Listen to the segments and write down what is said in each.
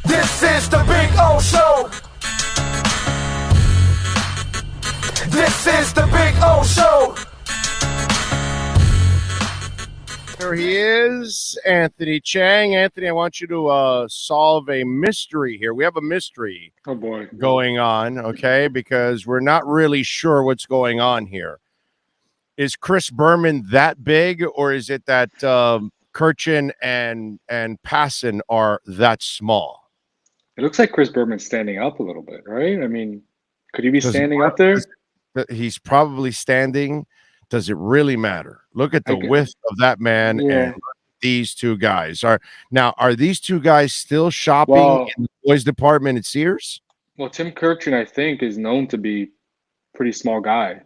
This is the Big O Show. This is the Big O Show. Here he is, Anthony Chiang. Anthony, I want you to solve a mystery here. We have a mystery going on, okay, because we're not really sure what's going on here. Is Chris Berman that big, or is it that Kirchin and Passon are that small? It looks like Chris Berman's standing up a little bit, right? I mean, could he be standing up there? He's probably standing. Does it really matter? Look at the width of that man and these two guys. Are these two guys still shopping in the boys department at Sears? Well, Tim Kirchin, I think, is known to be a pretty small guy.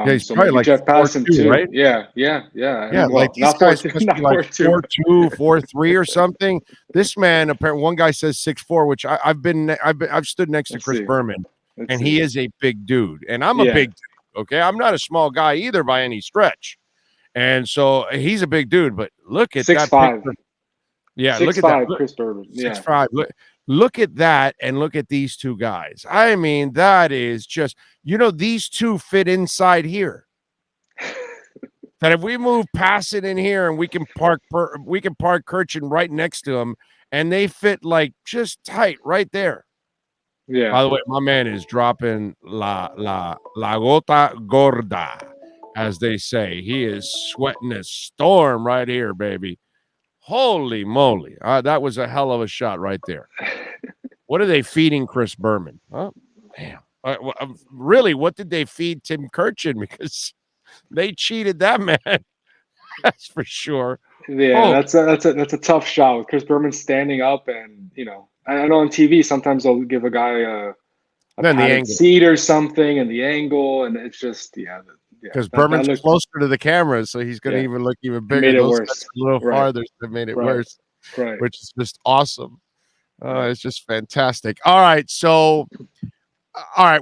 He's so probably maybe like Jeff Passan too, right? Yeah. Well, like these guys must be like 4'2", 4'3", or something. This man, apparently, one guy says 6'4", which I've stood next to Chris Berman, and he is a big dude, and I'm a big dude. Okay, I'm not a small guy either by any stretch, and so he's a big dude. But look at 6'5". Picture. Yeah, 6'5", look at that. Chris Berman. 6'5". Look at that, and look at these two guys. I mean, that is just these two fit inside here. That if we move past it in here, and we can park Kirchin right next to him, and they fit like just tight right there. Yeah. By the way, my man is dropping la gota gorda, as they say. He is sweating a storm right here, baby. Holy moly. That was a hell of a shot right there. What are they feeding Chris Berman? Oh, man. Really, what did they feed Tim Kirchin? Because they cheated that man. That's for sure. Yeah, that's a tough shot with Chris Berman standing up, and I know on TV sometimes they'll give a guy a padded seat or something, and the angle, and it's just because Berman's closer to the camera, so he's going to even look even bigger. Made it worse. A little farther that made it worse, which is just awesome. It's just fantastic. All right, so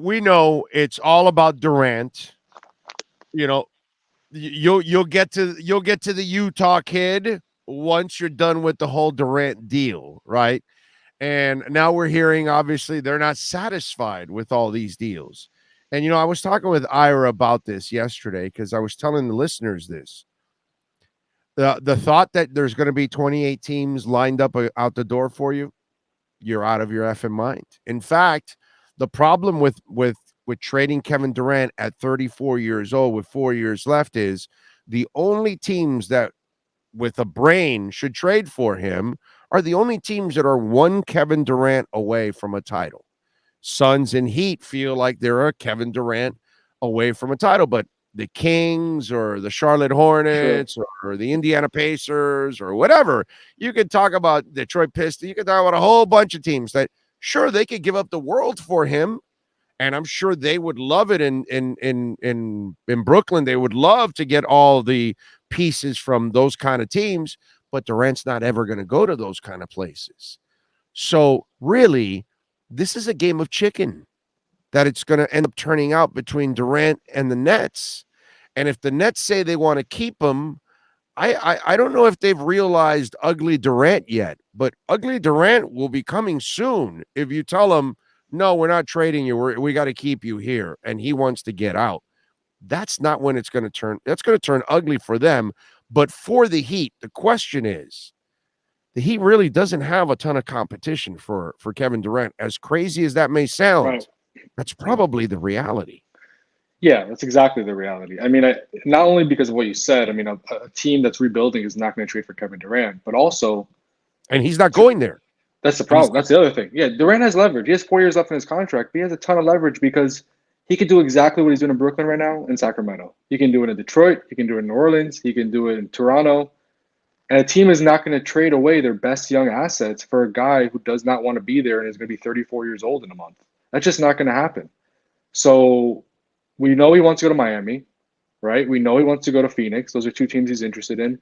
we know it's all about Durant. You'll get to the Utah kid once you're done with the whole Durant deal, right? And now we're hearing, obviously, they're not satisfied with all these deals. And, I was talking with Ira about this yesterday because I was telling the listeners this. The thought that there's going to be 28 teams lined up out the door for you, you're out of your effing mind. In fact, the problem with trading Kevin Durant at 34 years old with 4 years left is the only teams that with a brain should trade for him are the only teams that are one Kevin Durant away from a title. Suns and Heat feel like they're a Kevin Durant away from a title, but the Kings or the Charlotte Hornets or the Indiana Pacers or whatever, you could talk about Detroit Pistons, you could talk about a whole bunch of teams that, sure, they could give up the world for him, and I'm sure they would love it in Brooklyn. They would love to get all the pieces from those kind of teams, but Durant's not ever going to go to those kind of places. So really, this is a game of chicken that it's going to end up turning out between Durant and the Nets. And if the Nets say they want to keep him, I don't know if they've realized ugly Durant yet, but ugly Durant will be coming soon. If you tell him, no, we're not trading you, we got to keep you here, and he wants to get out, that's not when it's going to turn. That's going to turn ugly for them. But for the Heat, the question is, the Heat really doesn't have a ton of competition for Kevin Durant. As crazy as that may sound, that's probably the reality. Yeah, that's exactly the reality. I mean, not only because of what you said, I mean, a team that's rebuilding is not going to trade for Kevin Durant, but also... And he's not going there. That's the problem. That's the other thing. Yeah, Durant has leverage. He has 4 years left in his contract, but he has a ton of leverage because he can do exactly what he's doing in Brooklyn right now in Sacramento. He can do it in Detroit. He can do it in New Orleans. He can do it in Toronto. And a team is not going to trade away their best young assets for a guy who does not want to be there and is going to be 34 years old in a month. That's just not going to happen. So we know he wants to go to Miami, right? We know he wants to go to Phoenix. Those are two teams he's interested in.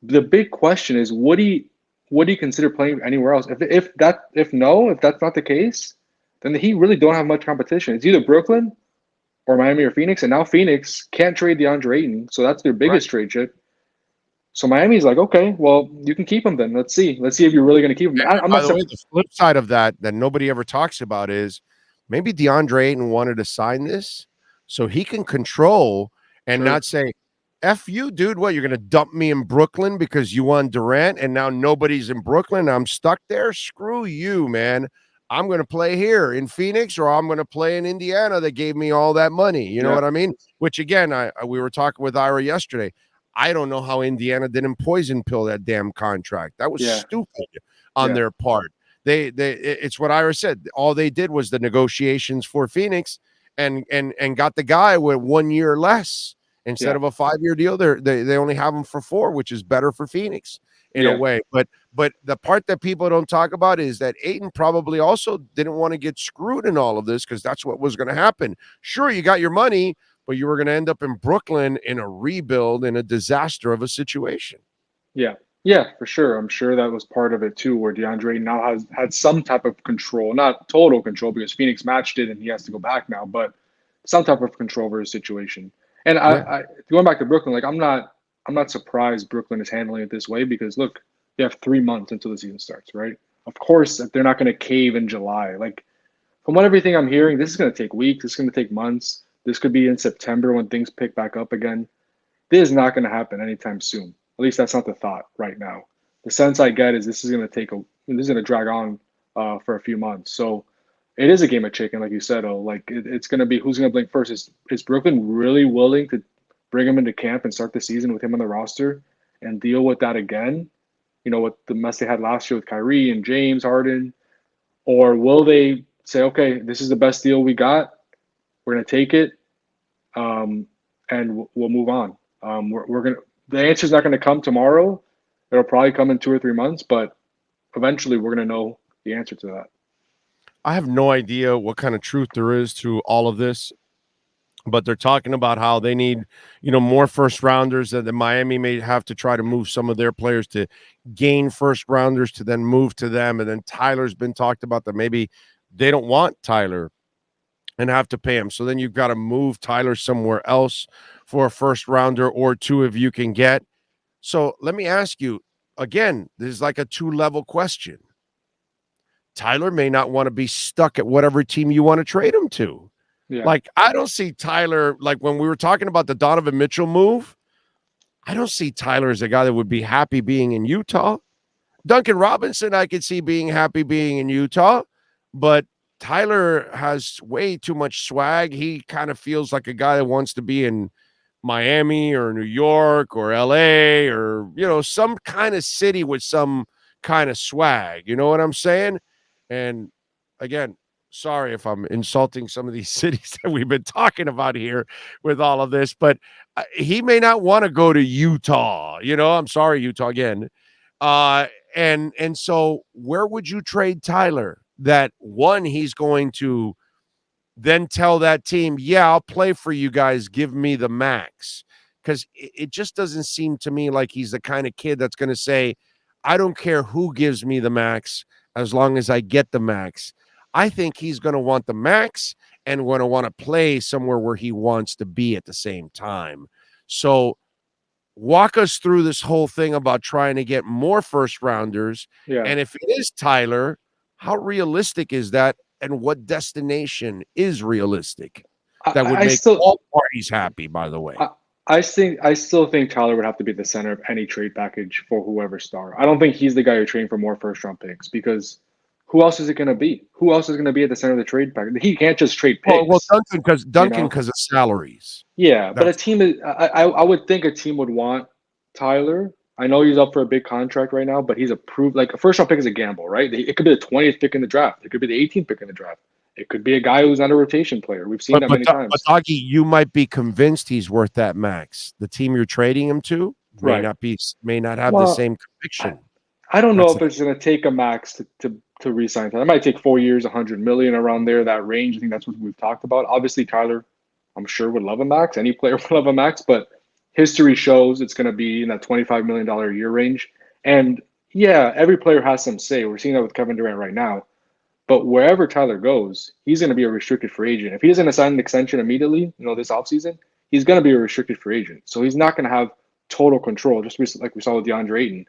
The big question is, would he consider playing anywhere else? If that's not the case, then he really don't have much competition. It's either Brooklyn or Miami or Phoenix. And now Phoenix can't trade DeAndre Ayton. So that's their biggest trade chip. So Miami's like, okay, well, you can keep him then. Let's see if you're really going to keep him. I'm By not. the way, the flip side of that nobody ever talks about is maybe DeAndre Ayton wanted to sign this so he can control and not say, F you, dude. What, you're going to dump me in Brooklyn because you won Durant and now nobody's in Brooklyn? I'm stuck there? Screw you, man. I'm going to play here in Phoenix or I'm going to play in Indiana that gave me all that money. You know what I mean? Which, again, we were talking with Ira yesterday. I don't know how Indiana didn't poison pill that damn contract. That was stupid on their part. It's what Ira said. All they did was the negotiations for Phoenix and got the guy with 1 year less. Instead of a 5-year deal, they only have him for 4, which is better for Phoenix in a way. But the part that people don't talk about is that Ayton probably also didn't want to get screwed in all of this because that's what was going to happen. Sure, you got your money, but you were going to end up in Brooklyn in a rebuild, in a disaster of a situation. Yeah, for sure. I'm sure that was part of it too, where DeAndre now had some type of control, not total control because Phoenix matched it and he has to go back now, but some type of control over his situation. And I going back to Brooklyn, like I'm not surprised Brooklyn is handling it this way because look, they have 3 months until the season starts, right? Of course, they're not going to cave in July. Like from everything I'm hearing, this is going to take weeks. It's going to take months. This could be in September when things pick back up again. This is not going to happen anytime soon. At least that's not the thought right now. The sense I get is this is going to drag on for a few months. So it is a game of chicken, like you said. It's going to be who's going to blink first. Is Brooklyn really willing to bring him into camp and start the season with him on the roster and deal with that again? You know, with the mess they had last year with Kyrie and James Harden, or will they say, okay, this is the best deal we got. We're going to take it, and we'll move on. The answer's not going to come tomorrow. It'll probably come in 2 or 3 months, but eventually we're going to know the answer to that. I have no idea what kind of truth there is to all of this, but they're talking about how they need, more first rounders, that the Miami may have to try to move some of their players to gain first rounders to then move to them. And then Tyler's been talked about that maybe they don't want Tyler and have to pay him. So then you've got to move Tyler somewhere else for a first rounder or 2 if you can get. So let me ask you again, this is like a 2-level question. Tyler may not want to be stuck at whatever team you want to trade him to. Yeah. Like, I don't see Tyler, like when we were talking about the Donovan Mitchell move, I don't see Tyler as a guy that would be happy being in Utah. Duncan Robinson, I could see being happy being in Utah, but Tyler has way too much swag. He kind of feels like a guy that wants to be in Miami or New York or LA or, some kind of city with some kind of swag. You know what I'm saying? And again, sorry if I'm insulting some of these cities that we've been talking about here with all of this, but he may not want to go to Utah. I'm sorry, Utah again. And so where would you trade Tyler? That one, he's going to then tell that team, yeah, I'll play for you guys. Give me the max. Because it just doesn't seem to me like he's the kind of kid that's going to say, I don't care who gives me the max as long as I get the max. I think he's going to want the max and going to want to play somewhere where he wants to be at the same time. So walk us through this whole thing about trying to get more first rounders. Yeah. And if it is Tyler, how realistic is that? And what destination is realistic that would make all parties happy, by the way? I still think Tyler would have to be the center of any trade package for whoever star. I don't think he's the guy you're trading for more first round picks because who else is it going to be? Who else is going to be at the center of the trade package? He can't just trade picks. Well, Duncan because of salaries. Yeah, but a team is. I would think a team would want Tyler. I know he's up for a big contract right now, but he's approved. Like a first round pick is a gamble, right? It could be the 20th pick in the draft. It could be the 18th pick in the draft. It could be a guy who's not a rotation player. We've seen that many times. But Augie, you might be convinced he's worth that max. The team you're trading him to may not have the same conviction. I don't know if it's going to take a max to re-sign. That might take 4 years, $100 million around there, that range. I think that's what we've talked about. Obviously, Tyler, I'm sure would love a max. Any player would love a max, but history shows it's going to be in that $25 million a year range. And yeah, every player has some say. We're seeing that with Kevin Durant right now. But wherever Tyler goes, he's going to be a restricted free agent. If he doesn't sign an extension immediately, this offseason, he's going to be a restricted free agent. So he's not going to have total control, just like we saw with DeAndre Ayton.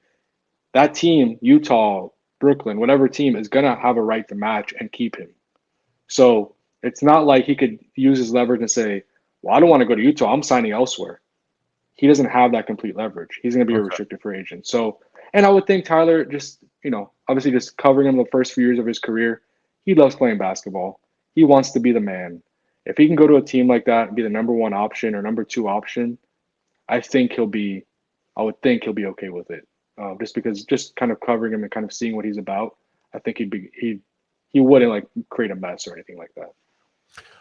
That team, Utah, Brooklyn, whatever team, is going to have a right to match and keep him. So it's not like he could use his leverage and say, well, I don't want to go to Utah. I'm signing elsewhere. He doesn't have that complete leverage. He's going to be a restricted free agent. So, and I would think Tyler just, obviously just covering him the first few years of his career, he loves playing basketball. He wants to be the man. If he can go to a team like that and be the number one option or number two option, I would think he'll be okay with it. Just because just kind of covering him and kind of seeing what he's about, I think he wouldn't like create a mess or anything like that.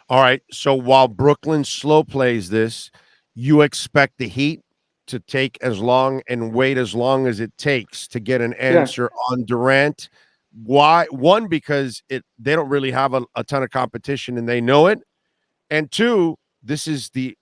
All right. So while Brooklyn slow plays this, you expect the Heat to take as long and wait as long as it takes to get an answer on Durant. Why? One, because they don't really have a ton of competition and they know it. And two, this is the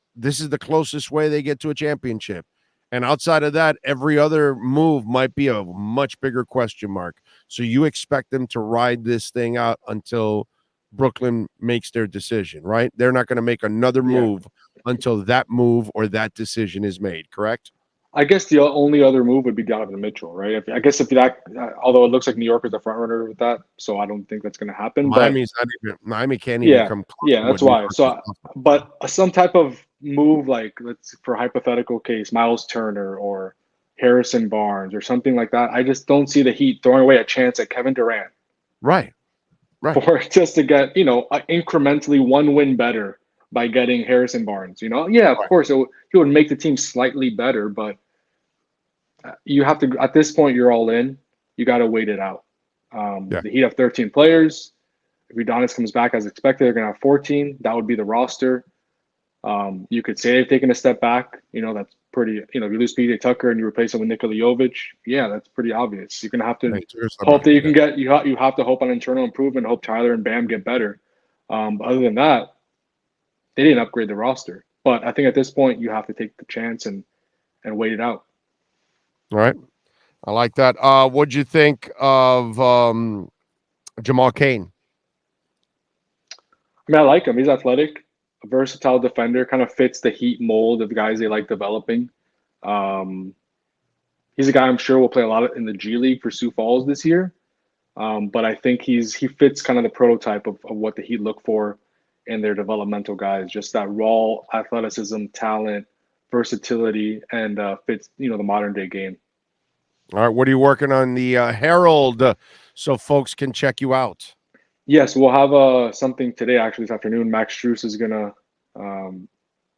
closest way they get to a championship. And outside of that, every other move might be a much bigger question mark. So you expect them to ride this thing out until Brooklyn makes their decision, right? They're not going to make another move until that move or that decision is made, correct? I guess the only other move would be Donovan Mitchell, right? If that, although it looks like New York is the front runner with that, so I don't think that's going to happen. Miami can't even come close. Yeah, that's why. So, but some type of move, like for hypothetical case, Miles Turner or Harrison Barnes or something like that. I just don't see the Heat throwing away a chance at Kevin Durant, right? For just to get incrementally one win better by getting Harrison Barnes. Of course he would make the team slightly better, but you have to, at this point, you're all in. You got to wait it out. The Heat have 13 players. If Udonis comes back as expected, they're going to have 14. That would be the roster. You could say they've taken a step back. That's pretty. If you lose PJ Tucker and you replace him with Nikola Jovic, that's pretty obvious. You're going to have to hope that you can get. You have to hope on internal improvement. Hope Tyler and Bam get better. But other than that, they didn't upgrade the roster. But I think at this point, you have to take the chance and wait it out. All right. I like that. What'd you think of Jamal Cain? I mean, I like him. He's athletic, a versatile defender, kind of fits the Heat mold of guys they like developing. He's a guy I'm sure will play a lot in the G League for Sioux Falls this year. But I think he fits kind of the prototype of what the Heat look for in their developmental guys, just that raw athleticism, talent, versatility, and fits the modern day game. All right, what are you working on the Herald so folks can check you out? Yes, we'll have something today, actually, this afternoon. Max Strus is going to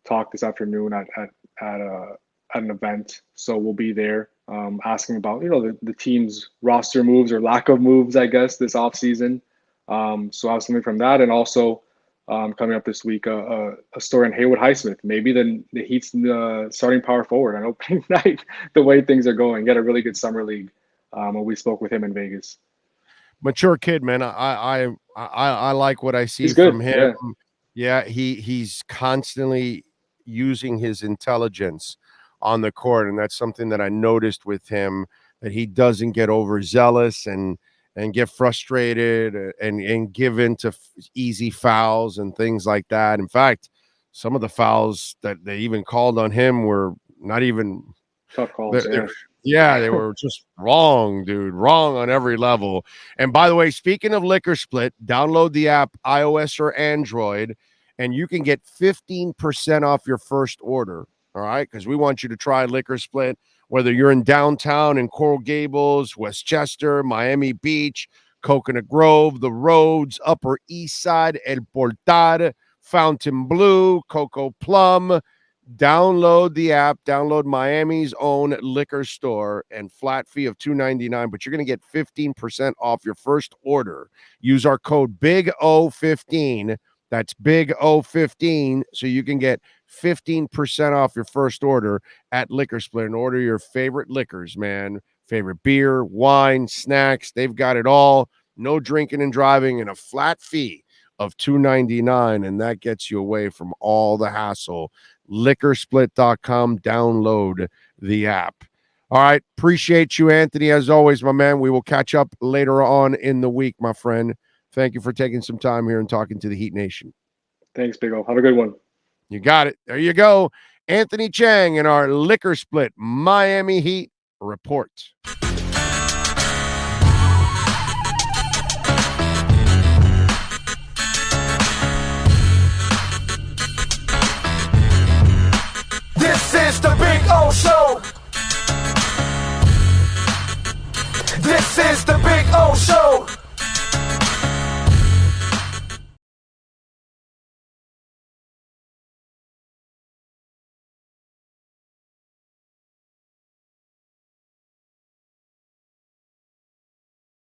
talk this afternoon at an event. So we'll be there asking about, the team's roster moves or lack of moves, I guess, this offseason. So I have something from that. And also coming up this week, a story on Haywood Highsmith. Maybe the Heat's starting power forward on opening night, the way things are going. Get a really good summer league when we spoke with him in Vegas. Mature kid, man. I like what I see from him. Yeah, he's constantly using his intelligence on the court, and that's something that I noticed with him, that he doesn't get overzealous and get frustrated and give in to easy fouls and things like that. In fact, some of the fouls that they even called on him were not even tough calls. They were just wrong, dude. Wrong on every level. And by the way, speaking of Liquor Split, download the app, iOS or Android, and you can get 15% off your first order. All right, because we want you to try Liquor Split, whether you're in downtown in Coral Gables, Westchester, Miami Beach, Coconut Grove, the Roads, Upper East Side, El Portal, Fontainebleau, Coco Plum. Download the app, download Miami's own liquor store, and flat fee of $2.99, but you're going to get 15% off your first order. Use our code BIG-O15. That's BIG-O15, so you can get 15% off your first order at Liquor Split and order your favorite liquors, man. Favorite beer, wine, snacks, they've got it all. No drinking and driving, and a flat fee of $2.99, and that gets you away from all the hassle. Liquorsplit.com. Download the app. All right. Appreciate you, Anthony, as always, my man. We will catch up later on in the week, my friend. Thank you for taking some time here and talking to the Heat Nation. Thanks, Big O. Have a good one. You got it. There you go. Anthony Chiang in our liquor split Miami Heat report. This is the Big O Show. This is the Big O Show.